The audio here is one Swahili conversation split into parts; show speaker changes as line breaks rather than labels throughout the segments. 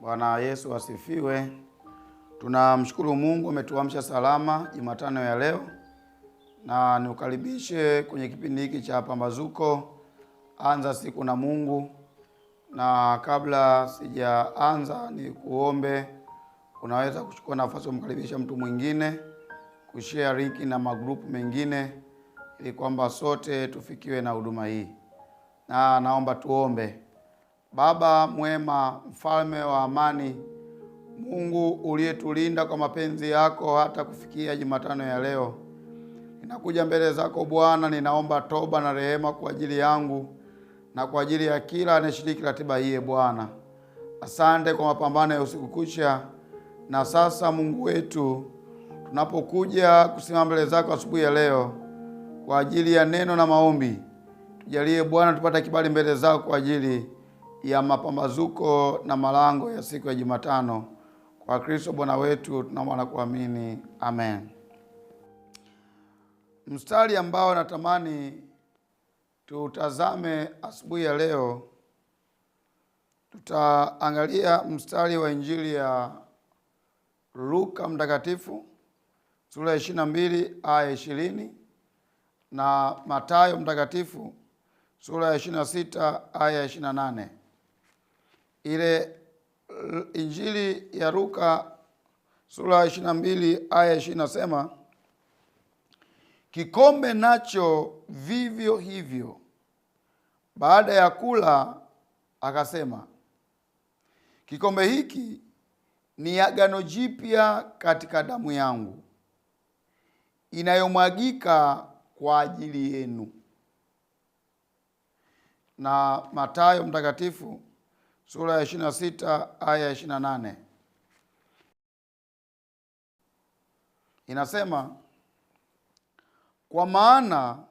Bwana Yesu asifiwe. Tunamshukuru Mungu ametuamsha salama Jumatano ya leo, na niukaribishe kwenye kipindi hiki cha Pambazuko, anza siku na Mungu. Na kabla sijaanza ni kuombe, unaweza kuchukua nafasi kumkaribisha mtu mwingine, kushare link na magrupu mengine ili kwamba sote tufikiwe na huduma hii. Na naomba tuombe. Baba mwema, mfalme wa amani, Mungu uliyetulinda kwa mapenzi yako hata kufikia Jumatano ya leo, ninakuja mbele zako Bwana, ninaomba toba na rehema kwa ajili yangu na kwa ajili ya kila anayeshiriki ratiba hii Bwana. Asante kwa mapambano ya usiku kucha. Na sasa Mungu wetu, tunapokuja kusimama mbele zako asubuhi ya leo kwa ajili ya neno na maombi, tujalie Bwana tupate kibali mbele zako kwa ajili ya mapambazuko na malango ya siku ya Jumatano. Kwa Kristo Bwana wetu tunaomba na kuamini. Amen. Mstari ambao natamani tutazame asubuhi ya leo, tutaangalia mstari wa Injili ya Luka mtakatifu sura ya 22 aya 20 na Mathayo mtakatifu sura ya 26 aya 28. Ile Injili ya Luka sura ya 22 aya 20 nasema, kikombe nacho vivyo hivyo baada ya kula akasema, kikombe hiki ni agano jipya katika damu yangu inayomwagika kwa ajili yenu. Na Mathayo mtakatifu sura ya 26 aya 28 inasema, kwa maana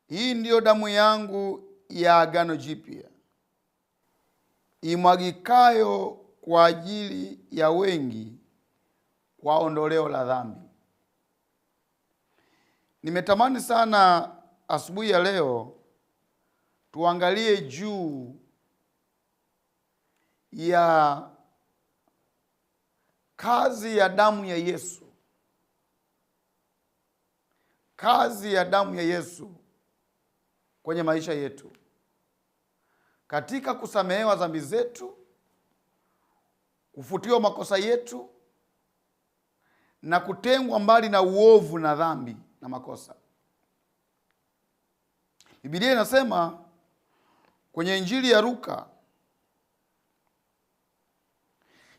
hii ndiyo damu yangu ya agano jipya imwagikayo kwa ajili ya wengi kwa ondoleo la dhambi. Nimetamani sana asubuhi ya leo tuangalie juu ya kazi ya damu ya Yesu. Kazi ya damu ya Yesu kwenye maisha yetu, katika kusamehewa dhambi zetu, kufutiwa makosa yetu na kutengwa mbali na uovu na dhambi na makosa. Biblia inasema kwenye Injili ya Luka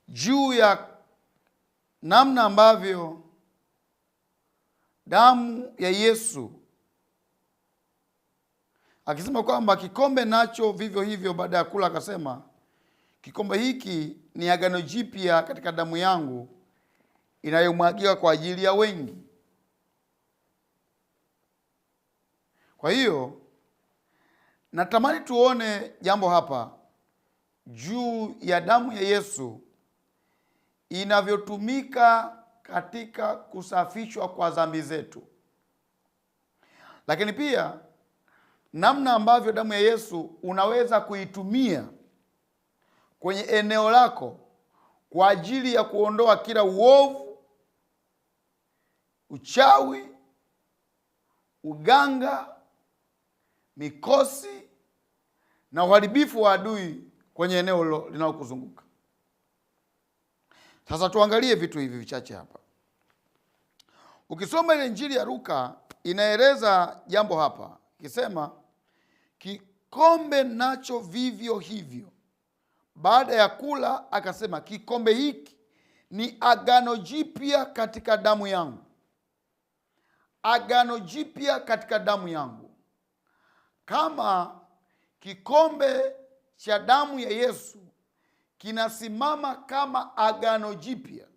juu ya namna ambavyo damu ya Yesu, akisema kwamba kikombe nacho vivyo hivyo baada ya kula akasema, kikombe hiki ni agano jipya katika damu yangu inayomwagika kwa ajili ya wengi. Kwa hiyo natamani tuone jambo hapa juu ya damu ya Yesu inavyotumika katika kusafishwa kwa dhambi zetu, lakini pia namna ambavyo damu ya Yesu unaweza kuitumia kwenye eneo lako kwa ajili ya kuondoa kila uovu, uchawi, uganga, mikosi na uharibifu wa adui kwenye eneo linalokuzunguka. Sasa tuangalie vitu hivi vichache hapa. Ukisoma ile Injili ya Luka inaeleza jambo hapa, ikisema kikombe nacho vivyo hivyo baada ya kula akasema, kikombe hiki ni agano jipya katika damu yangu. Agano jipya katika damu yangu. Kama kikombe cha damu ya Yesu kinasimama kama agano jipya,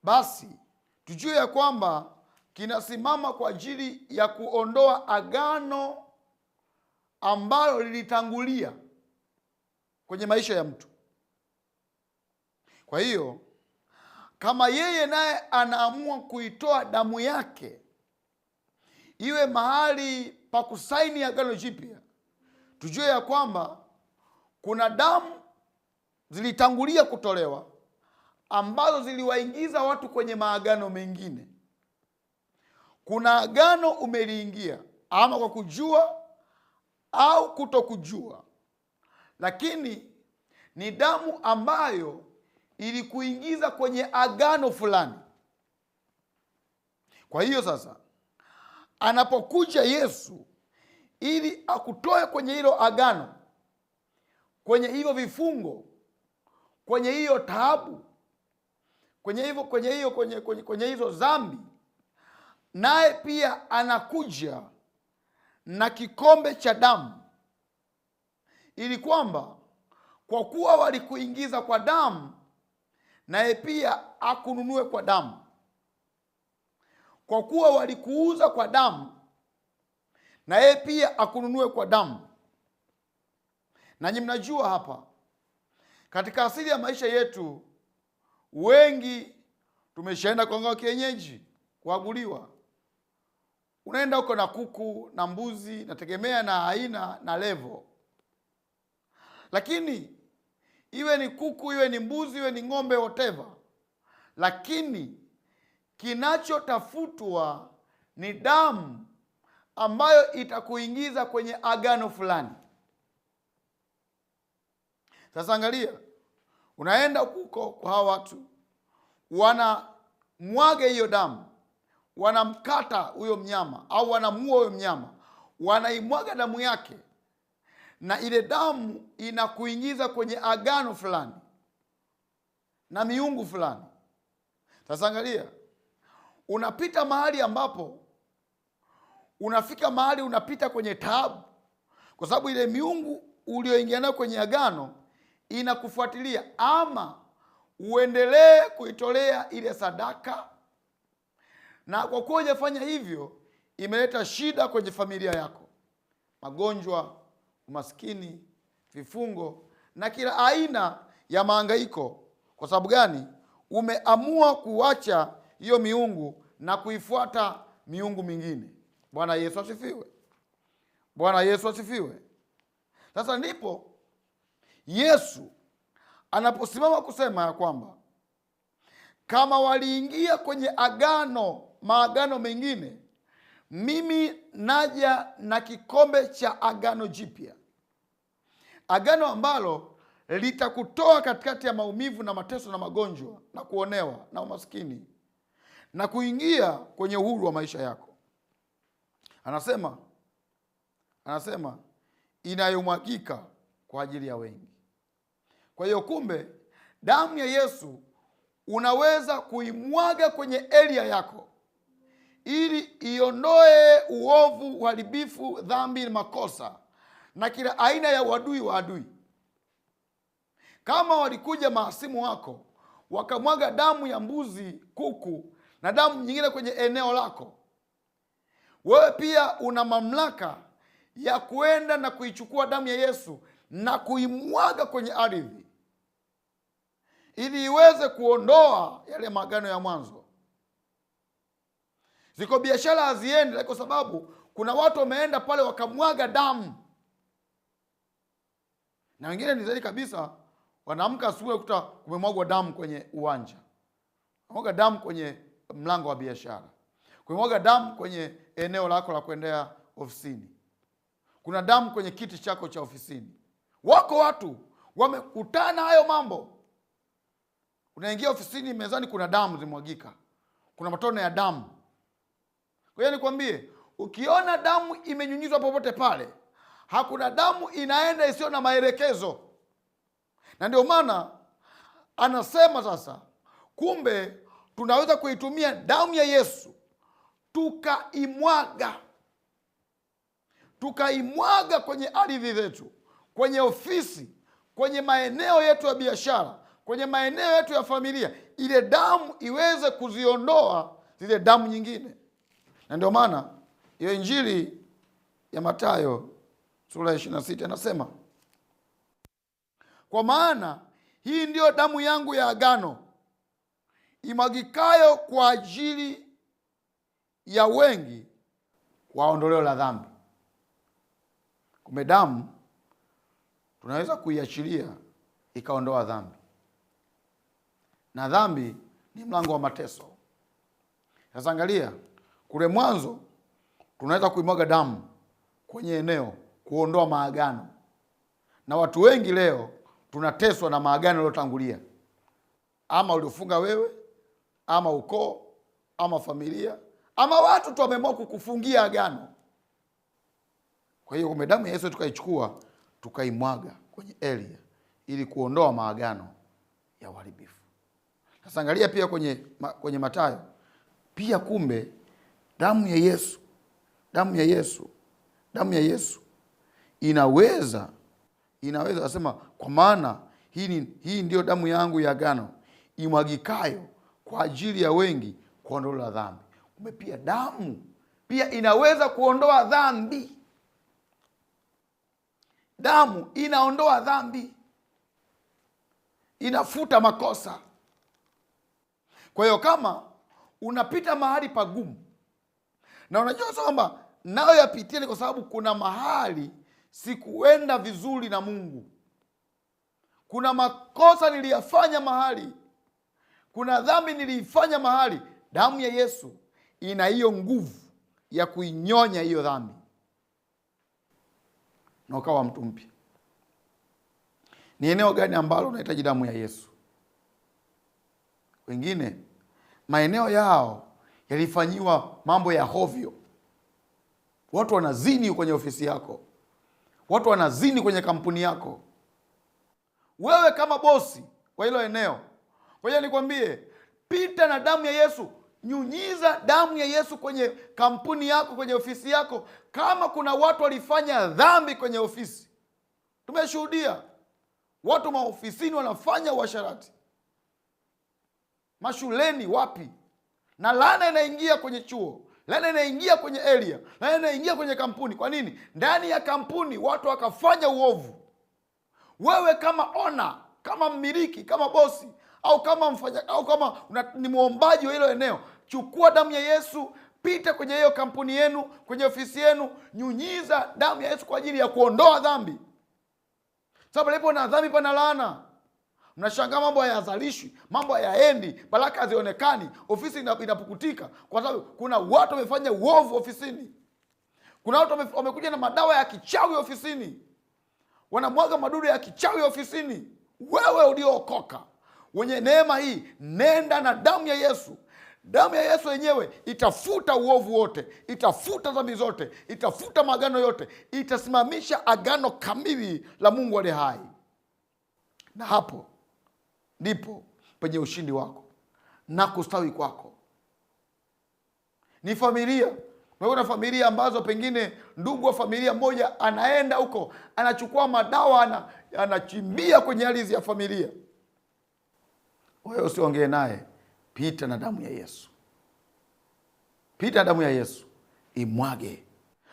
basi tujue ya kwamba kinasimama kwa ajili ya kuondoa agano ambalo lilitangulia kwenye maisha ya mtu. Kwa hiyo kama yeye naye anaamua kuitoa damu yake iwe mahali pa kusaini agano jipya, tujue ya kwamba kuna damu zilitangulia kutolewa ambazo ziliwaingiza watu kwenye maagano mengine. Kuna agano umeliingia ama kwa kujua au kutokujua, lakini ni damu ambayo ilikuingiza kwenye agano fulani. Kwa hiyo sasa, anapokuja Yesu ili akutoe kwenye hilo agano, kwenye hivyo vifungo, kwenye hiyo taabu, kwenye hizo dhambi, naye pia anakuja na kikombe cha damu, ili kwamba kwa kuwa walikuingiza kwa damu, naye pia akununue kwa damu. Kwa kuwa walikuuza kwa damu, naye pia akununue kwa damu. Nanyi mnajua hapa, katika asili ya maisha yetu, wengi tumeshaenda kwa waganga wa kienyeji kuaguliwa. Unaenda huko na kuku na mbuzi, nategemea na aina na level. Lakini iwe ni kuku, iwe ni mbuzi, iwe ni ng'ombe, whatever, lakini kinachotafutwa ni damu ambayo itakuingiza kwenye agano fulani. Sasa angalia, unaenda huko kwa hawa watu, wanamwaga hiyo damu, wanamkata huyo mnyama au wanamuua huyo mnyama, wanaimwaga damu yake, na ile damu inakuingiza kwenye agano fulani na miungu fulani. Sasa angalia, unapita mahali ambapo unafika mahali unapita kwenye taabu, kwa sababu ile miungu ulioingia nayo kwenye agano inakufuatilia. Ama uendelee kuitolea ile sadaka, na kwa kuwa hujafanya hivyo, imeleta shida kwenye familia yako, magonjwa, umaskini, vifungo na kila aina ya mahangaiko. Kwa sababu gani? Umeamua kuacha hiyo miungu na kuifuata miungu mingine. Bwana Yesu asifiwe. Bwana Yesu asifiwe. Sasa ndipo Yesu anaposimama kusema ya kwamba kama waliingia kwenye maagano mengine, mimi naja na kikombe cha agano jipya, agano ambalo litakutoa katikati ya maumivu na mateso na magonjwa na kuonewa na umaskini na kuingia kwenye uhuru wa maisha yako. Anasema inayomwagika kwa ajili ya wengi. Kwa hiyo kumbe, damu ya Yesu unaweza kuimwaga kwenye area yako ili iondoe uovu, uharibifu, dhambi, makosa na kila aina ya uadui wa adui. Kama walikuja mahasimu wako wakamwaga damu ya mbuzi, kuku na damu nyingine kwenye eneo lako, wewe pia una mamlaka ya kuenda na kuichukua damu ya Yesu na kuimwaga kwenye ardhi ili iweze kuondoa yale maagano ya mwanzo. Ziko biashara haziendi kwa sababu kuna watu wameenda pale wakamwaga damu, na wengine ni zaidi kabisa, wanaamka asubuhi kuta kumemwagwa damu kwenye uwanja, kumemwaga damu kwenye mlango wa biashara, kumemwaga damu kwenye eneo lako la kuendea ofisini, kuna damu kwenye kiti chako cha ofisini. Wako watu wamekutana hayo mambo. Unaingia ofisini, mezani kuna damu zimwagika, kuna matone ya damu. Kwa hiyo nikwambie, ukiona damu imenyunyizwa popote pale, hakuna damu inaenda isiyo na maelekezo. Na ndio maana anasema sasa, kumbe tunaweza kuitumia damu ya Yesu tukaimwaga kwenye ardhi zetu, kwenye ofisi, kwenye maeneo yetu ya biashara, kwenye maeneo yetu ya familia, ile damu iweze kuziondoa zile damu nyingine. Na ndio maana hiyo Injili ya Mathayo sura ya 26 anasema, kwa maana hii ndiyo damu yangu ya agano imwagikayo kwa ajili ya wengi kwa ondoleo la dhambi. Kumbe damu tunaweza kuiachilia ikaondoa dhambi. Na dhambi ni mlango wa mateso. Sasa angalia, kule mwanzo tunaweza kuimwaga damu kwenye eneo kuondoa maagano. Na watu wengi leo tunateswa na maagano yaliyotangulia. Ama uliofunga wewe, ama ukoo, ama familia, ama watu tu wameamua kukufungia agano. Kwa hiyo kwa damu ya Yesu tukaichukua, tukaimwaga kwenye area ili kuondoa maagano ya uharibifu. Sasa angalia pia kwenye Mathayo. Pia kumbe damu ya Yesu inaweza asema, kwa maana hii ndio damu yangu ya agano imwagikayo kwa ajili ya wengi kuondoa dhambi. Kumbe pia damu pia inaweza kuondoa dhambi. Damu inaondoa dhambi, inafuta makosa. Kwa hiyo kama unapita mahali pagumu na unajua kwamba nayo yapitia ni kwa sababu kuna mahali sikuenda vizuri na Mungu, kuna makosa niliyafanya mahali, kuna dhambi niliifanya mahali, damu ya Yesu ina hiyo nguvu ya kuinyonya hiyo dhambi na ukawa mtu mpya. Ni eneo gani ambalo unahitaji damu ya Yesu? Wengine maeneo yao yalifanyiwa mambo ya hovyo. Watu wanazini kwenye ofisi yako, watu wanazini kwenye kampuni yako. Wewe kama bosi wa hilo eneo, ngoja nikwambie, pita na damu ya Yesu. Nyunyiza damu ya Yesu kwenye kampuni yako, kwenye ofisi yako. Kama kuna watu walifanya dhambi kwenye ofisi, tumeshuhudia watu maofisini wanafanya uasherati, mashuleni, wapi, na laana inaingia kwenye chuo, laana inaingia kwenye area, laana inaingia kwenye kampuni. Kwa nini? Ndani ya kampuni watu wakafanya uovu. Wewe kama owner, kama mmiliki, kama bosi, au kama ni muombaji wa hilo eneo, chukua damu ya Yesu, pita kwenye hiyo kampuni yenu, kwenye ofisi yenu, nyunyiza damu ya Yesu kwa ajili ya kuondoa dhambi. Sababu lipo na dhambi pana laana. Mnashangaa mambo hayazalishwi, mambo hayaendi, baraka hazionekani, ofisi inapukutika kwa sababu kuna watu wamefanya uovu ofisini. Kuna watu wamekuja na madawa ya kichawi ofisini, wanamwaga madudu ya kichawi ofisini. Wewe uliookoka, wenye neema hii, nenda na damu ya Yesu. Damu ya Yesu yenyewe itafuta uovu wote, itafuta dhambi zote, itafuta maagano yote, itasimamisha agano kamili la Mungu aliye hai. Na hapo ndipo penye ushindi wako na kustawi kwako. Ni familia. Kuna familia ambazo pengine ndugu wa familia moja anaenda huko, anachukua madawa, anachimbia kwenye ardhi ya familia. Wewe usiongee naye, pita na damu ya Yesu. Pita na damu ya Yesu, imwage.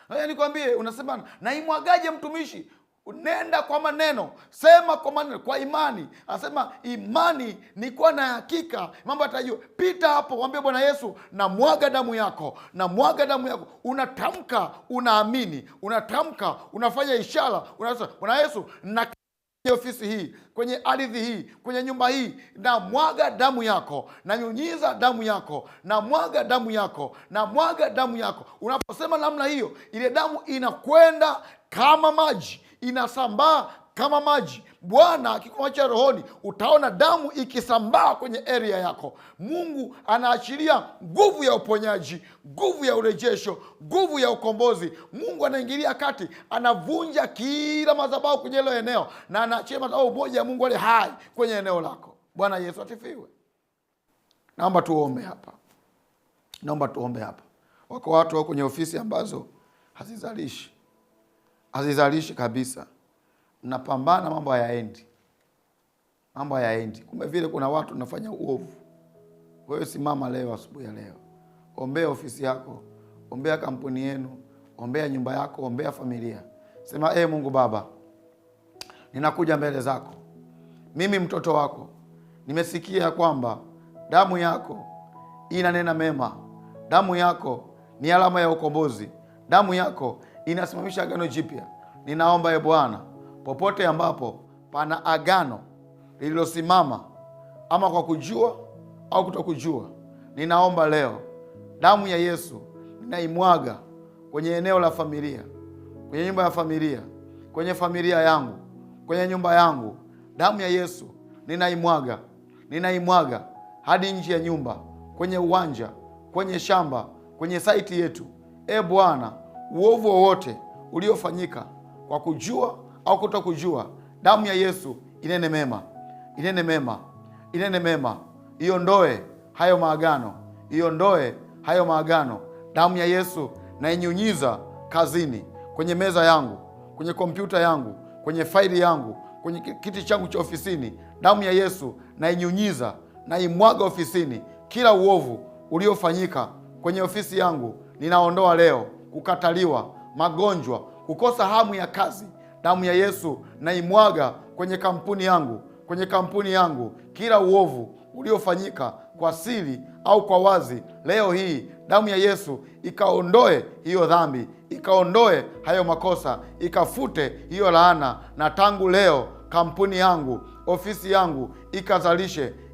Haya nikwambie, unasema na imwagaje mtumishi? Nenda kwa maneno, sema kwa maneno, kwa imani. Anasema imani ni kuwa na hakika mambo yatajua. Pita hapo, mwambie Bwana Yesu, na mwaga damu yako, na mwaga damu yako. Unatamka, unaamini, unatamka, unafanya ishara, unasema Bwana Yesu, na ofisi hii, kwenye ardhi hii, kwenye nyumba hii, na mwaga damu yako, na nyunyiza damu yako, na mwaga damu yako, na mwaga damu yako. Unaposema namna hiyo, ile damu inakwenda kama maji, inasambaa kama maji. Bwana akikuacha rohoni, utaona damu ikisambaa kwenye area yako. Mungu anaachilia nguvu ya uponyaji, nguvu ya urejesho, nguvu ya ukombozi. Mungu anaingilia kati, anavunja kila madhabahu kwenye hilo eneo, na anaachilia madhabahu moja ya Mungu aliye hai kwenye eneo lako. Bwana Yesu asifiwe. Naomba tuombe hapa. Wako watu kwenye ofisi ambazo hazizalishi kabisa. Mnapambana, mambo hayaendi. Kumbe vile kuna watu nafanya uovu. Wewe simama leo, asubuhi ya leo, ombea ofisi yako, ombea kampuni yenu, ombea nyumba yako, ombea familia. Sema, Mungu Baba, ninakuja mbele zako, mimi mtoto wako. Nimesikia kwamba damu yako inanena mema, damu yako ni alama ya ukombozi, damu yako inasimamisha agano jipya. Ninaomba Bwana, popote ambapo pana agano lililosimama ama kwa kujua au kutokujua, ninaomba leo damu ya Yesu ninaimwaga kwenye eneo la familia, kwenye nyumba ya familia, kwenye familia yangu, kwenye nyumba yangu. Damu ya Yesu ninaimwaga hadi nje ya nyumba, kwenye uwanja, kwenye shamba, kwenye saiti yetu. Bwana, uovu wowote uliofanyika kwa kujua au kutokujua, damu ya Yesu inene mema, inene mema, inene mema. Iondoe hayo maagano, iondoe hayo maagano. Damu ya Yesu na inyunyiza kazini, kwenye meza yangu, kwenye kompyuta yangu, kwenye faili yangu, kwenye kiti changu cha ofisini. Damu ya Yesu na inyunyiza, na imwaga ofisini. Kila uovu uliofanyika kwenye ofisi yangu ninaondoa leo. Kukataliwa, magonjwa, kukosa hamu ya kazi, damu ya Yesu na imwaga kwenye kampuni yangu, kwenye kampuni yangu. Kila uovu uliofanyika kwa siri au kwa wazi, leo hii damu ya Yesu ikaondoe hiyo dhambi, ikaondoe hayo makosa, ikafute hiyo laana. Na tangu leo kampuni yangu, ofisi yangu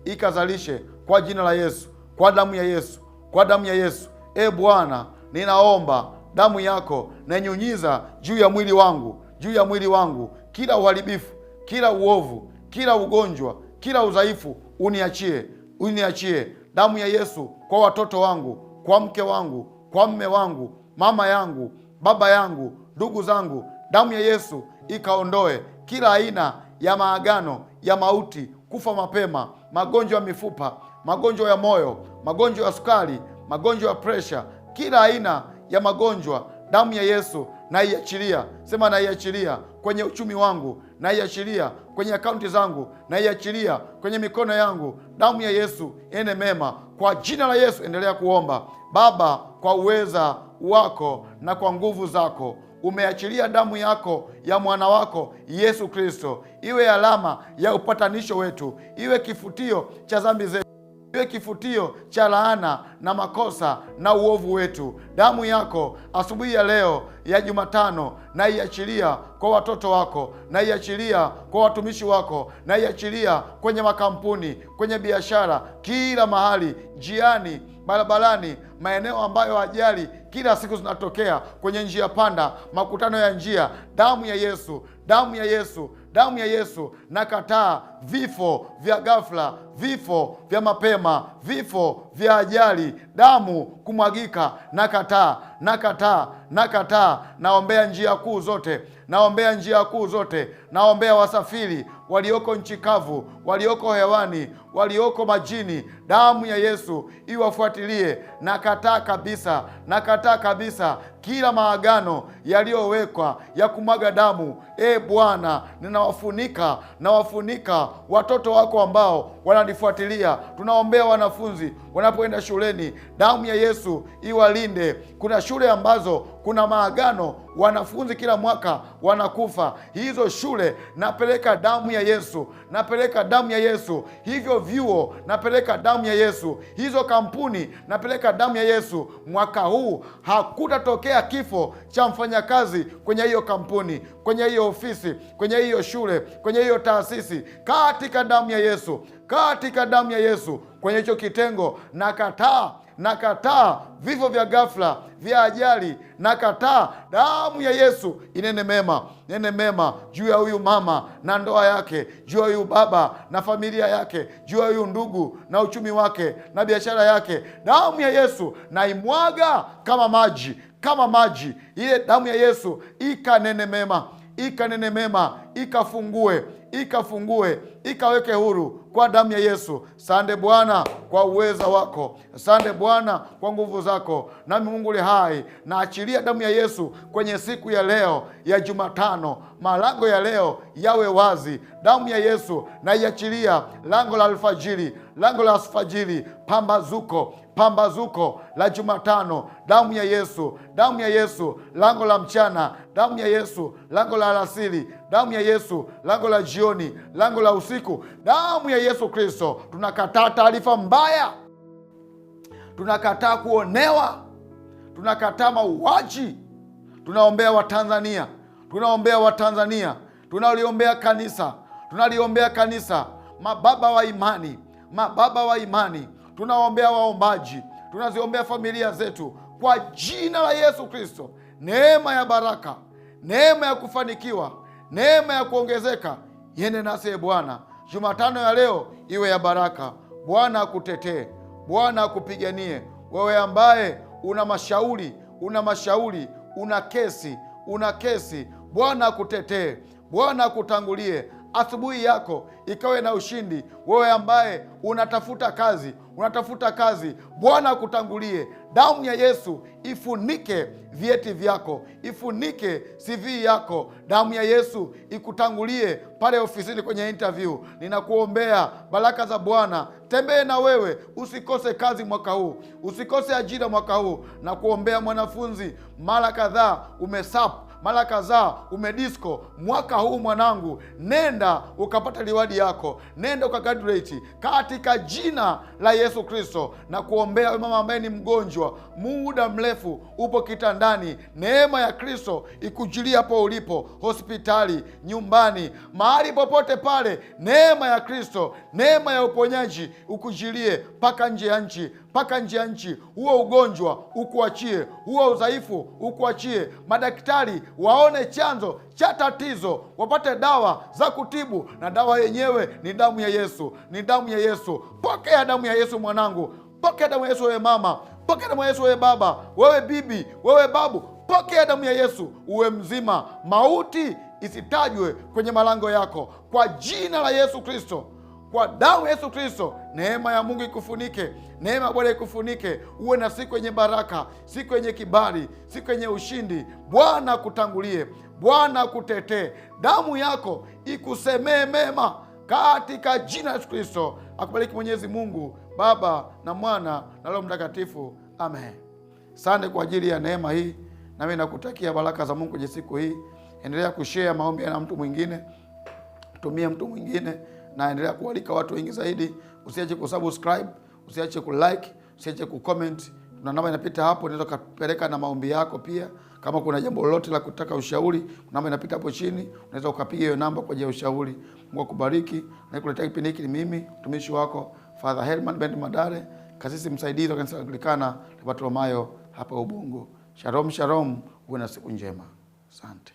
ikazalishe kwa jina la Yesu, kwa damu ya Yesu, kwa damu ya Yesu. Bwana, ninaomba damu yako na nyunyiza juu ya mwili wangu, juu ya mwili wangu. Kila uharibifu, kila uovu, kila ugonjwa, kila udhaifu uniachie, uniachie. Damu ya Yesu kwa watoto wangu, kwa mke wangu, kwa mme wangu, mama yangu, baba yangu, ndugu zangu. Damu ya Yesu ikaondoe kila aina ya maagano ya mauti, kufa mapema, magonjwa ya mifupa, magonjwa ya moyo, magonjwa ya sukari, magonjwa ya presha, kila aina ya magonjwa. Damu ya Yesu naiachilia. Sema naiachilia kwenye uchumi wangu, naiachilia kwenye akaunti zangu, naiachilia kwenye mikono yangu. Damu ya Yesu ene mema kwa jina la Yesu. Endelea kuomba. Baba, kwa uweza wako na kwa nguvu zako umeachilia damu yako ya mwana wako Yesu Kristo iwe alama ya upatanisho wetu, iwe kifutio cha dhambi zetu, iwe kifutio cha laana na makosa na uovu wetu. Damu yako asubuhi ya leo ya Jumatano naiachilia kwa watoto wako, naiachilia kwa watumishi wako, naiachilia kwenye makampuni, kwenye biashara, kila mahali, njiani, barabarani, maeneo ambayo ajali kila siku zinatokea, kwenye njia panda, makutano ya njia. Damu ya Yesu, damu ya Yesu, damu ya Yesu. Nakataa vifo vya ghafla, vifo vya mapema, vifo vya ajali, damu kumwagika. Nakataa, nakataa, nakataa. Naombea njia kuu zote, naombea njia kuu zote, naombea wasafiri walioko nchi kavu, walioko hewani, walioko majini. Damu ya Yesu iwafuatilie. Nakataa kabisa, nakataa kabisa kila maagano yaliyowekwa ya kumwaga damu. Bwana, ninawafunika, nawafunika watoto wako ambao wananifuatilia. Tunaombea wanafunzi wanapoenda shuleni, damu ya Yesu iwalinde. Kuna shule ambazo kuna maagano, wanafunzi kila mwaka wanakufa. Hizo shule napeleka damu ya Yesu, napeleka damu ya Yesu. Hivyo vyuo napeleka damu ya Yesu. Hizo kampuni napeleka damu ya Yesu. Mwaka huu hakutatokea kifo cha mfanyakazi kwenye hiyo kampuni, kwenye hiyo ofisi, kwenye hiyo shule, kwenye hiyo taasisi, katika damu ya Yesu, katika damu ya Yesu. Kwenye hicho kitengo nakataa, nakataa vifo vya ghafla, vya ajali. Nakataa. Damu ya Yesu inene mema, nene mema juu ya huyu mama na ndoa yake, juu ya huyu baba na familia yake, juu ya huyu ndugu na uchumi wake na biashara yake. Damu ya Yesu naimwaga kama maji, kama maji. Ile damu ya Yesu ikanene mema, ikanene mema, ikafungue, ikafungue, ikaweke huru kwa damu ya Yesu. Asante Bwana kwa uweza wako, asante Bwana kwa nguvu zako. Nami Mungu li hai, naachilia damu ya Yesu kwenye siku ya leo ya Jumatano. Malango ya leo yawe wazi. Damu ya Yesu naiachilia lango la alfajiri, lango la alfajiri, pambazuko, pambazuko la Jumatano. Damu ya Yesu, damu ya Yesu lango la mchana, damu ya Yesu lango la alasiri, damu ya Yesu lango la jioni, lango la usiku. Damu ya Yesu Kristo. Tunakataa taarifa mbaya, tunakataa kuonewa, tunakataa mauaji. Tunaombea Watanzania, tunaombea Watanzania, tunaliombea kanisa, tunaliombea kanisa. mababa wa imani, mababa wa imani, tunaombea waombaji, tunaziombea familia zetu kwa jina la Yesu Kristo. Neema ya baraka, neema ya kufanikiwa, neema ya kuongezeka iende nasi Bwana. Jumatano ya leo iwe ya baraka. Bwana akutetee, Bwana akupiganie. Wewe ambaye una mashauri, una kesi, Bwana akutetee, Bwana akutangulie. Asubuhi yako ikawe na ushindi. Wewe ambaye unatafuta kazi, Bwana akutangulie. Damu ya Yesu ifunike vyeti vyako, ifunike CV yako. Damu ya Yesu ikutangulie pale ofisini kwenye interview. Ninakuombea baraka za Bwana tembee na wewe, usikose kazi mwaka huu, usikose ajira mwaka huu. Na kuombea mwanafunzi, mara kadhaa umesap, mara kadhaa umedisco. Mwaka huu mwanangu, nenda ukapata liwadi yako, nenda ukagraduate katika jina la Yesu Kristo. Na kuombea mama ambaye ni mgonjwa muda mrefu, upo kitandani, neema ya Kristo ikujilia hapo ulipo, hospitali, nyumbani, mahali popote pale. Neema ya Kristo, neema ya uponyaji ukujilie mpaka nje ya nchi. Huo ugonjwa ukuachie, huo udhaifu ukuachie. Madaktari waone chanzo cha tatizo, wapate dawa za kutibu, na dawa yenyewe ni damu ya Yesu, ni damu ya Yesu. Pokea damu ya Yesu mwanangu, pokea damu ya Yesu wewe mama, pokea damu ya Yesu wewe baba, wewe bibi, wewe babu, pokea damu ya Yesu uwe mzima. Mauti isitajwe kwenye malango yako kwa jina la Yesu Kristo. Kwa damu ya Yesu Kristo, neema ya Mungu ikufunike, neema ya Bwana ikufunike. Uwe na siku yenye baraka, siku yenye kibali, siku yenye ushindi. Bwana kutangulie, Bwana kutetee, damu yako ikusemee mema katika jina la Yesu Kristo. Akubariki Mwenyezi Mungu Baba na Mwana na Roho Mtakatifu. Amen. Asante kwa ajili ya neema hii, na mimi nakutakia baraka za Mungu kwenye siku hii. Endelea kushare maombi na mtu mwingine, tumia mtu mwingine, na endelea kualika watu wengi zaidi. Usiache kusubscribe, usiache kulike, usiache kucomment. Tuna namba inapita hapo, unaweza kupeleka na maombi yako pia. Kama kuna jambo lolote la kutaka ushauri, namba inapita hapo chini, unaweza ukapiga hiyo namba kwa ajili ya ushauri. Mungu akubariki. Na kuletea kipindi hiki ni mimi mtumishi wako Father Herman Ben Madare, kasisi msaidizi wa kanisa Anglikana la Bartolomayo hapa Ubungo. Shalom, shalom, uwe na siku njema. Asante.